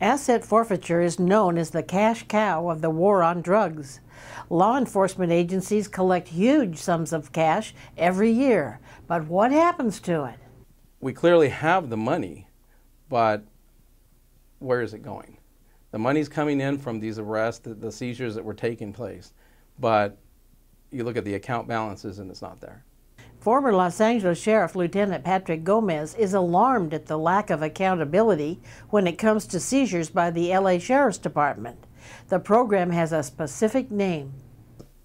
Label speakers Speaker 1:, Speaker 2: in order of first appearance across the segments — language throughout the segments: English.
Speaker 1: Asset forfeiture is known as the cash cow of the war on drugs. Law enforcement agencies collect huge sums of cash every year, but what happens to it?
Speaker 2: We clearly have the money, but where is it going? The money's coming in from these arrests, the seizures that were taking place, but you look at the account balances and it's not there.
Speaker 1: Former Los Angeles Sheriff Lieutenant Patrick Gomez is alarmed at the lack of accountability when it comes to seizures by the LA Sheriff's Department. The program has a specific name: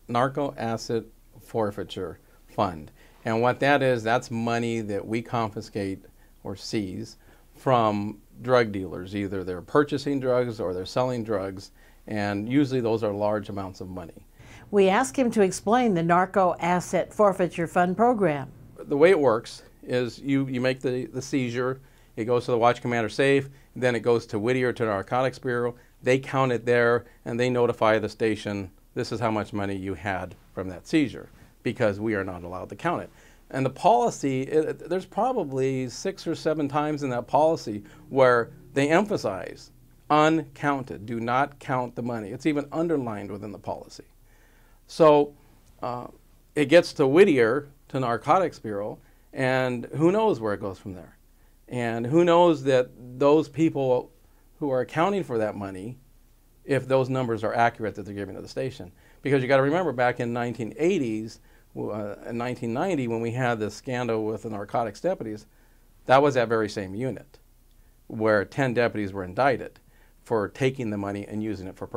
Speaker 2: Narcotics Asset Forfeiture Fund. And what that is, that's money that we confiscate or seize from drug dealers. Either they're purchasing drugs or they're selling drugs, and usually those are large amounts of money.
Speaker 1: We asked him to explain the Narco Asset Forfeiture Fund program.
Speaker 2: The way it works is you make the seizure, it goes to the watch commander safe, then it goes to Whittier, to the Narcotics Bureau. They count it there and they notify the station, this is how much money you had from that seizure, because we are not allowed to count it. And the policy, there's probably 6 or 7 times in that policy where they emphasize uncounted, do not count the money. It's even underlined within the policy. So it gets to Whittier, to Narcotics Bureau, and who knows where it goes from there. And who knows that those people who are accounting for that money, if those numbers are accurate that they're giving to the station. Because you got to remember, back in 1980s, in 1990, when we had this scandal with the narcotics deputies, that was that very same unit where 10 deputies were indicted for taking the money and using it for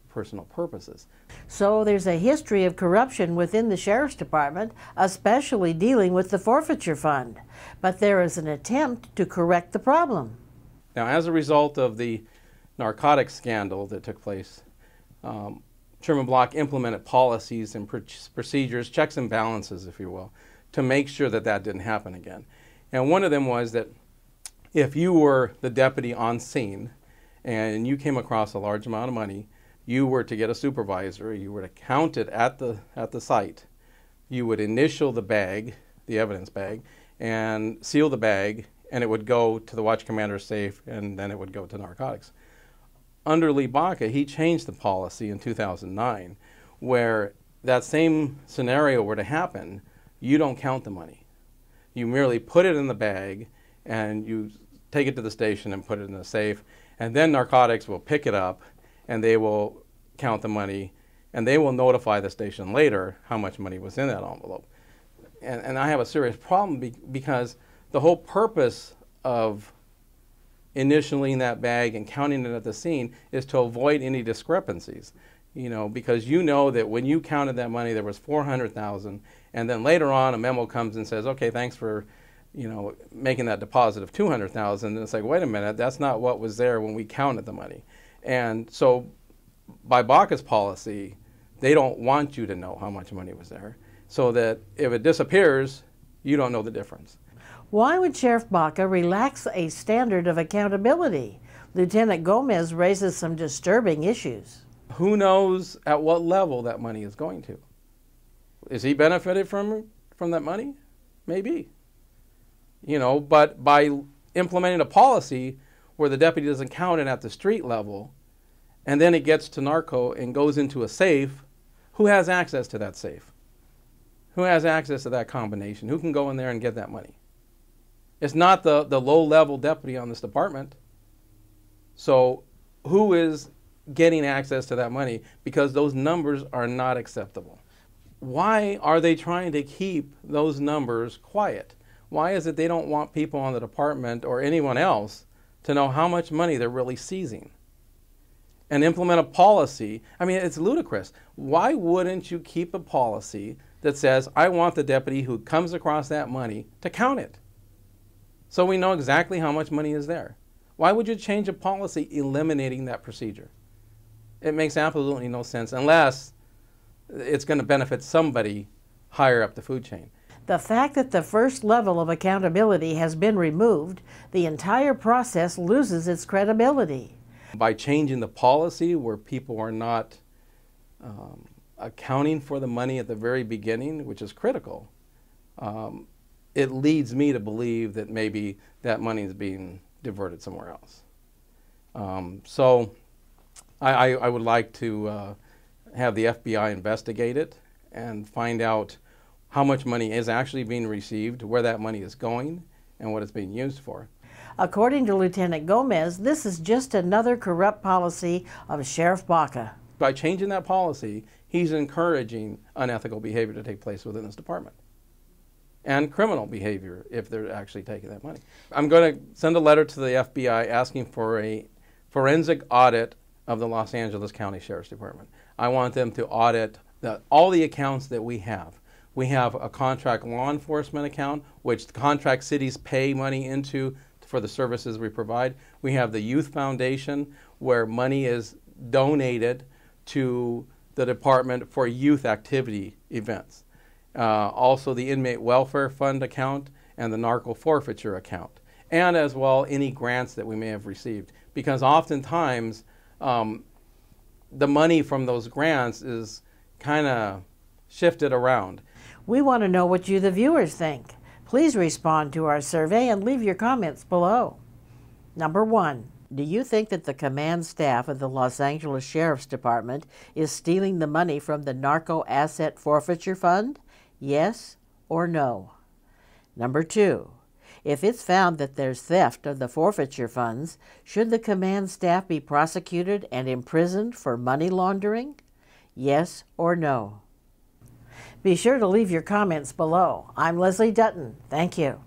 Speaker 2: personal purposes.
Speaker 1: So there's a history of corruption within the Sheriff's Department, especially dealing with the forfeiture fund. But there is an attempt to correct the problem.
Speaker 2: Now, as a result of the narcotics scandal that took place, Sherman Block implemented policies and procedures, checks and balances, if you will, to make sure that that didn't happen again. And one of them was that if you were the deputy on scene and you came across a large amount of money, you were to get a supervisor, you were to count it at the site, you would initial the bag, the evidence bag, and seal the bag, and it would go to the watch commander's safe, and then it would go to narcotics. Under Lee Baca, he changed the policy in 2009, where that same scenario were to happen, you don't count the money. You merely put it in the bag, and you take it to the station and put it in the safe, and then narcotics will pick it up, and they will count the money, and they will notify the station later how much money was in that envelope. And I have a serious problem because the whole purpose of initialing that bag and counting it at the scene is to avoid any discrepancies. You know, because you know that when you counted that money, there was $400,000, and then later on a memo comes and says, okay, thanks for, you know, making that deposit of $200,000. And it's like, wait a minute, that's not what was there when we counted the money. And so by Baca's policy, they don't want you to know how much money was there, so that if it disappears, you don't know the difference.
Speaker 1: Why would Sheriff Baca relax a standard of accountability? Lieutenant Gomez raises some disturbing issues.
Speaker 2: Who knows at what level that money is going to? Is he benefited from that money? Maybe. You know, but by implementing a policy where the deputy doesn't count it at the street level, and then it gets to narco and goes into a safe, who has access to that safe? Who has access to that combination? Who can go in there and get that money? It's not the low-level deputy on this department. So who is getting access to that money? Because those numbers are not acceptable. Why are they trying to keep those numbers quiet? Why is it they don't want people on the department or anyone else to know how much money they're really seizing? And implement a policy. I mean, it's ludicrous. Why wouldn't you keep a policy that says, I want the deputy who comes across that money to count it, so we know exactly how much money is there? Why would you change a policy eliminating that procedure? It makes absolutely no sense unless it's going to benefit somebody higher up the food chain.
Speaker 1: The fact that the first level of accountability has been removed, the entire process loses its credibility.
Speaker 2: By changing the policy where people are not accounting for the money at the very beginning, which is critical, it leads me to believe that maybe that money is being diverted somewhere else. So I would like to have the FBI investigate it and find out how much money is actually being received, where that money is going, and what it's being used for.
Speaker 1: According to Lieutenant Gomez, this is just another corrupt policy of Sheriff Baca.
Speaker 2: By changing that policy, he's encouraging unethical behavior to take place within his department, and criminal behavior if they're actually taking that money. I'm going to send a letter to the FBI asking for a forensic audit of the Los Angeles County Sheriff's Department. I want them to audit all the accounts that we have. We have a contract law enforcement account, which contract cities pay money into for the services we provide. We have the Youth Foundation, where money is donated to the department for youth activity events. Also the Inmate Welfare Fund account and the Narco Forfeiture account, and as well any grants that we may have received. Because oftentimes the money from those grants is kind of shifted around.
Speaker 1: We want to know what you, the viewers, think. Please respond to our survey and leave your comments below. Number 1. Do you think that the command staff of the Los Angeles Sheriff's Department is stealing the money from the Narcotics Asset Forfeiture Fund? Yes or no? Number 2. If it's found that there's theft of the forfeiture funds, should the command staff be prosecuted and imprisoned for money laundering? Yes or no? Be sure to leave your comments below. I'm Leslie Dutton. Thank you.